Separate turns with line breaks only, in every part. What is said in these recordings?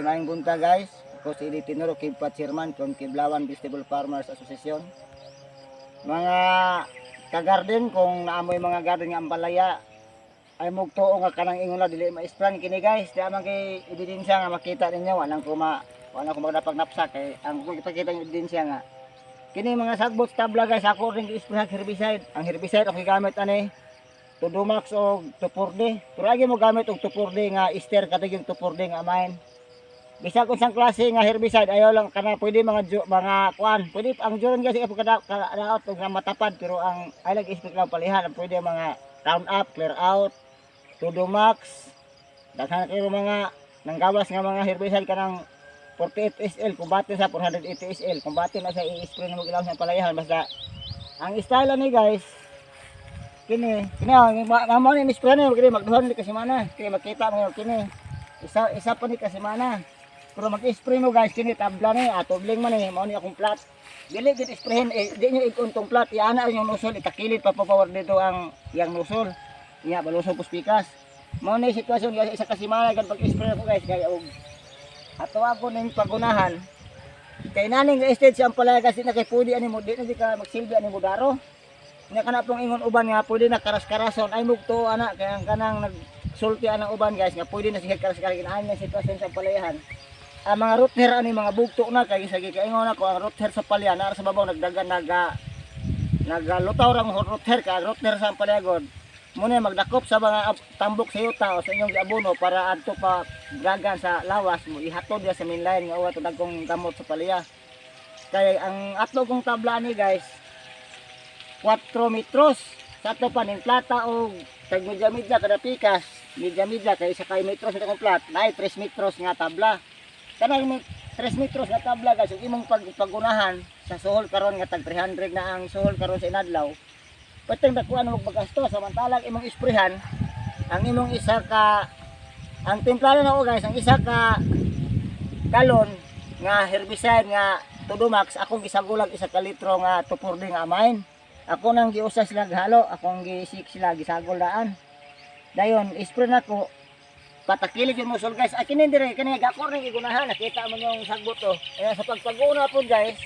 Maayong bunta guys. Ako si Eli Tinoro, Kibpat Chairman from Kiblawan Vegetable Farmers Association. Mga ka-garden, kung naamoy mga garden nga ampalaya, ay mugtuo nga kanang ingon na dili ma-spran kini guys. Di amang kay ebidensya nga makita ninyo, walang ko magdapag-napsak kay ang kung ipakita yung ebidensya nga. Kini mga sagbot tabla guys, ako ring i-spray herbicide. Ang herbicide ako gamit ani Tudumax o Tupurde. Pero lagi mo gamit og Tupurde nga ester katag yung Tupurde nga amain. Bisag kung sang klase nga herbicide ayaw lang kana pwede mga kuan. Pwede ang juron kasi kapag kadaot nga matapad pero ang ay lang ispik lang palihan pwede mga Roundup, Clear Out, Tudumax. Daghan kayo mga nanggawas nga mga herbicide kanang 48 SL kumbate sa 480 SL kumbate na sa i-spray mo ilaw sa palayahan basta ang style ni guys kini mamo ni spray ni kini magduhan ni kasi mana kini makita mo kini isa pa ni kasi mana pero mag-spray mo guys kini tabla ni atobling man ni mao ni akong plat dili gid sprayin di nyo ikuntong plat iana yung nosol itakilid pa power dito ang yang nosol iya balusog puspikas mao ni sitwasyon guys isa kasi mana gid pag-spray ko guys kaya og ato ako ning pagunahan kay naning stage ang palaya kasi na kay pudi ani mo di na di ka magsilbi ani mo daro nya kana pong ingon uban nga pwede na karas-karason ay mugto ana kay ang kanang nagsulti anang uban guys nga pwede na siya karas-karason kinahanglan ang sitwasyon sa palayahan ang mga root hair ani mga bugto na kay sige kay ingon ako ang root hair sa palaya na sa babaw nagdagan nagalutaw rang root hair ka root hair sa palayagod muna magdakop sa mga tambok sa yuta o sa inyong giabono para adto pa gagan sa lawas mo ihatod dia sa mainline nga uwa to dagkong gamot sa palaya kay ang atlo kong tabla ni guys 4 metros sa ato pa ning plata o tag media kada pikas media kay sa kay metros sa akong plat na 3 metros nga tabla kanang 3 metros nga tabla guys ug imong pagunahan sa suhol karon nga tag 300 na ang suhol karon sa inadlaw pwedeng dakuan mo magasto samantalang imong isprayhan ang imong isa ka ang timplado na ko guys ang isa ka galon nga herbicide nga Tudumax akong gisagulag isa ka litro nga Tupurde nga amain ako nang giusas sila halo akong gisik sila gisagol daan dayon ispray nako patakilid yung musol guys akin dire kani gakor ning igunahan nakita mo yung sagbot to ayan sa pagpaguna po guys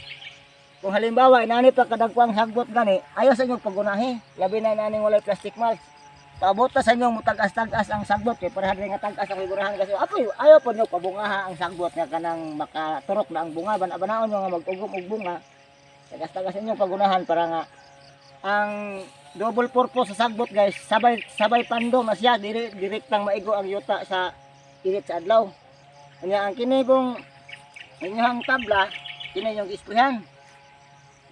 kung halimbawa inani pa kadagkwang sagbot gani ayaw sa inyong pagunahi labi na inaning walay plastic mask paabot sa inyong mutagas-tagas ang sagbot kay para nga tagas ang igunahan kasi apoy ayaw po nyo pabungaha ang sagbot nga kanang makaturok na ang bunga banaon nyo nga magugom og bunga tagas-tagas inyong pagunahan para nga ang double purpose sa sagbot guys sabay pandom na siya direktang maigo ang yuta sa init sa adlaw kanya ang kini pong inyong tabla kini yung isprayhan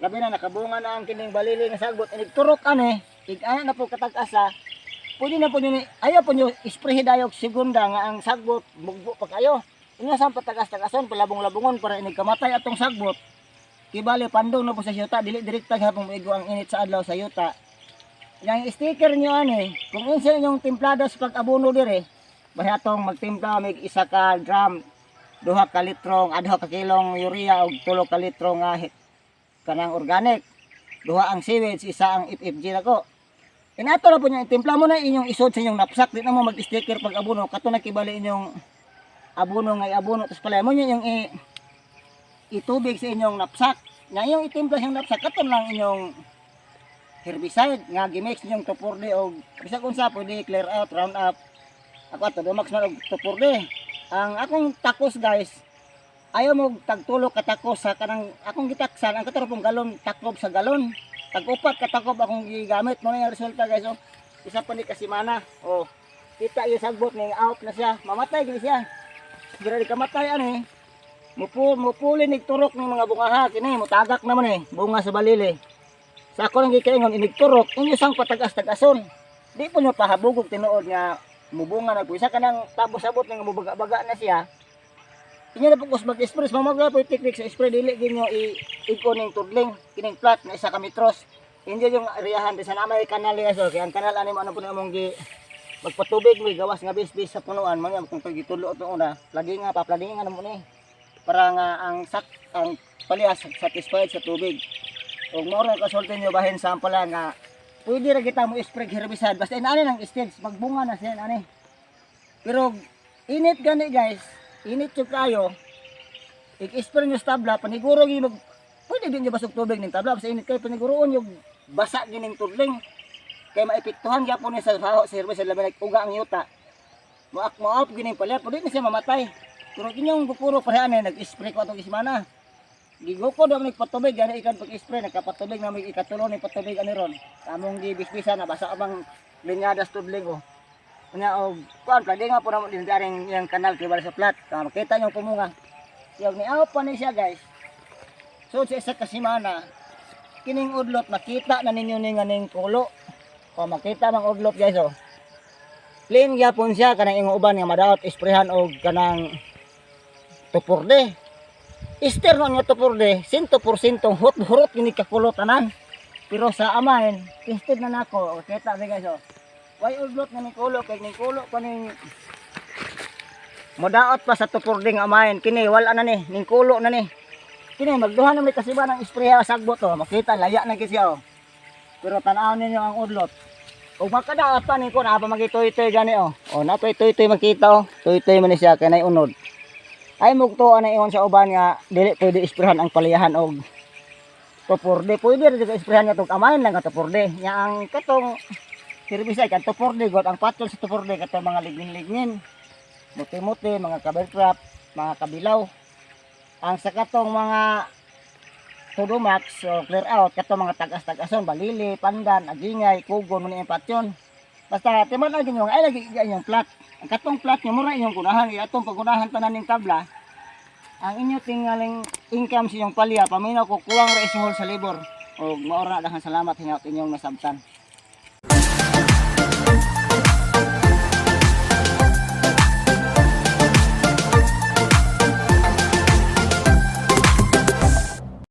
labi na nakabunga na ang kining balili nga sagbot inigturok ani ig-ana na po katag-asa pwede na po nyo ayaw po nyo isprayhin dayog segunda nga ang sagbot mugbo pa kayo inya sa patagas-tagason palabong-labungon para inigkamatay atong sagbot kibali pandong na po sa yuta dili direkta hapon maigo ang init sa adlaw sa yuta yang sticker nyo ani kung unsa inyong timplado sa pag-abono dire basta atong magtimpla mig isa ka drum 2 ka litro adto ka kilong urea og 3 ka litro nga kanang organic 2 ang sewage isa ang FFG nako inato na po nyo timpla mo na inyong isod sa inyong napsak di na mo mag-sticker pag-abono kato na kibali inyong abono nga abono tapos pala mo nyo yung itubig sa inyong napsak nga yung itimpla sa napsak katon lang inyong herbicide nga gimix ninyong Tupurde o bisag unsa pwede Clear Out, Roundup ako ato Tudumax man og Tupurde ang akong takos guys ayaw mo tagtulok katakos sa kanang akong gitaksan ang katarapong galon takob sa galon tag-upat katakob akong gigamit mo na yung resulta guys o isa pa ni kasimana o kita yung sagbot ning out na siya mamatay gini siya gira di kamatay ani mupuli nigturok ng mga bungaha kini mutagak naman bunga sa balili sa ako lang gikaingon inigturok inyo sang patagas-tagason di po nyo pahabugog tinuod nga mubunga na po isa kanang tabos-abot nga mubaga-baga na siya inyo na po kus mag-spray mamagla po yung technique sa spray dili ginyo i-iko ning tudling kining plat na isa ka metros inyo yung riyahan di sa namay kanal niya so kaya ang kanal anim ano po na mong magpatubig may gawas nga bis-bis sa punuan mga kung pagitulo ito una lagi nga paplagi nga naman para nga ang palihas satisfied sa tubig. Ug mao ra kasulti nyo bahin sampala nga pwede ra kita mo spray herbicide basta inani nang stage magbunga na siya ani. Pero init gani guys, init yung kayo, ik-spray nyo sa tabla, paniguro yung pwede din nyo basog tubig ng tabla, sa init kayo, paniguroon yung basa din ng tudling. Kaya maepektuhan kaya po niya sa haho, sa herbicide, labi uga ang yuta. Maak gining palyat, pwede na siya mamatay. Pero inyong bukuro parehan nag-spray ko itong ismana. Giguko daw nagpatubig, gani ikan pag-spray, nagkapatubig na may ikatulo ng patubig ani ron. Among gibisbisa na basa amang linyadas tudling ko. Kanya og kuan pwede nga po na din daring yang kanal kay sa plat. Makita niyo pumunga. Yung ni pa ni siya guys. So sa isa ka semana kining udlot makita na ninyo ning aning kulo. O makita ng udlot guys oh. Clean gyapon siya kanang imong uban nga madaot isprehan og kanang tupurde. Ister no nga tupurde 100% hurot gini ka kulo tanan. Pero sa amain, tested na nako. Kita ni guys oh. Why udlot na ning kulo kay ning kulo kaning modaot pa sa tupurde nga amain kini wala na ni ning kulo na ni. Kini magduha na may kasiba ng ispreha sagbot oh. Makita laya na gid siya oh. Pero tan-aw ninyo ang udlot. Ug makadaot pa ni ko na pa magitoy-toy gani oh. Oh na toy-toy makita oh. Toy-toy man ni siya kay nay unod. Ay mugtuan na ingon sa uban nga dili pwede isprehan ang paliyahan og tupurde. Pwede rin isprehan nga tong amain lang ka tupurde. Nya ang katong herbicide kan tupurde god ang patol sa tupurde katong mga lignin-lignin. Muti-muti, mga cover crop, mga kabilaw. Ang sa katong mga Tudumax o clear out katong mga tagas-tagason, balili, pandan, agingay, kugon, muna impatyon. Basta timan lagi nyo, ay lagi inyong plat. Ang katong plat nyo, mura inyong kunahan. Atong pagunahan tanan ng tabla. Ang inyo tingaling income sa inyong palya, paminaw ko kuwang ra small sa labor. O maura na daghang salamat hinawat inyong nasabtan.